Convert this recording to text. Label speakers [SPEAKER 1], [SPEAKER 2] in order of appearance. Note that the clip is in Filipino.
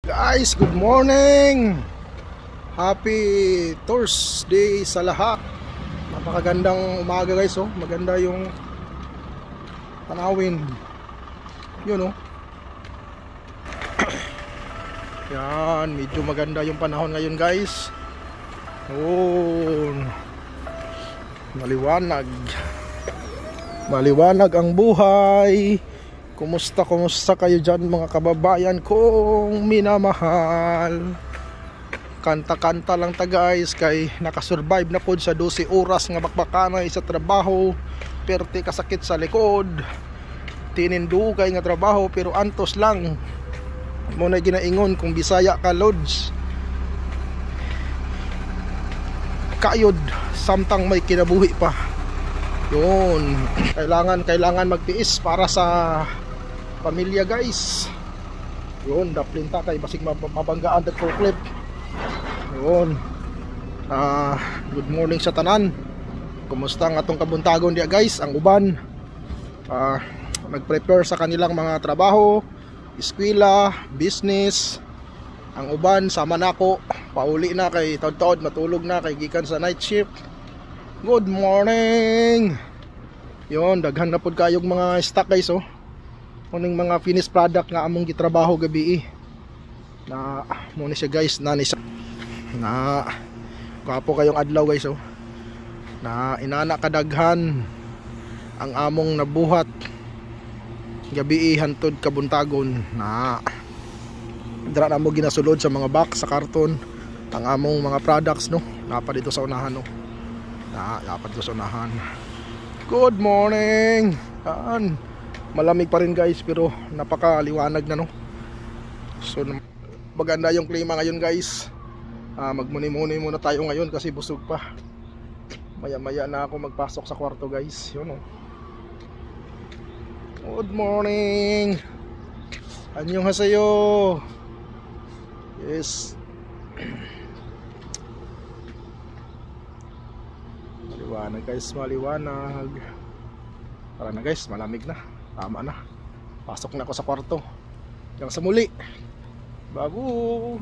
[SPEAKER 1] Guys, good morning! Happy Thursday sa lahat. Napakagandang umaga guys, oh. Maganda yung tanawin. Yun, oh. Yan, medyo maganda yung panahon ngayon guys. Oh, maliwanag. Maliwanag ang buhay. Kumusta kayo dyan mga kababayan kong minamahal. Kanta-kanta lang ta guys, kay nakasurvive na po sa 12 oras nga bakbakanay sa trabaho. Perte kasakit sa likod. Tinindugay nga trabaho pero antos lang. Muna ginaingon kung Bisaya ka Lods. Kayod samtang may kinabuhi pa. Yun, kailangan magtiis para sa pamilya guys. Yun, daplinta kay basig mabanggaan at clip. Yun. Good morning sa tanan. Kumusta ang atong kabuntagon dia guys? Ang uban nag-prepare sa kanilang mga trabaho, eskwela, business. Ang uban sama nako, pauli na kay taod-taod matulog na kay gikan sa night shift. Good morning. Yun, daghan na pod kayong mga stock guys, oh. Kuning mga finished product nga among gitrabaho gabi na muna siya guys, na kapo kayong adlaw guys, oh. Na inana kadaghan ang among nabuhat gabi hantod kabuntagon na dira na mo ginasulod sa mga box sa karton ang among mga products, no. Napa dito sa unahan, no. Dapat dito sa unahan. Good morning. Malamig pa rin guys pero napakaliwanag na, no. So maganda yung klima ngayon guys. Magmuni-muni muna tayo ngayon kasi busog pa. Maya-maya na ako magpasok sa kwarto guys. Yun, oh. Good morning. Annyeonghaseyo. Yes. Maliwanag guys, maliwanag. Tara na guys, malamig na. Tama na. Pasok na ako sa kwarto. Hanggang sa muli. Babu.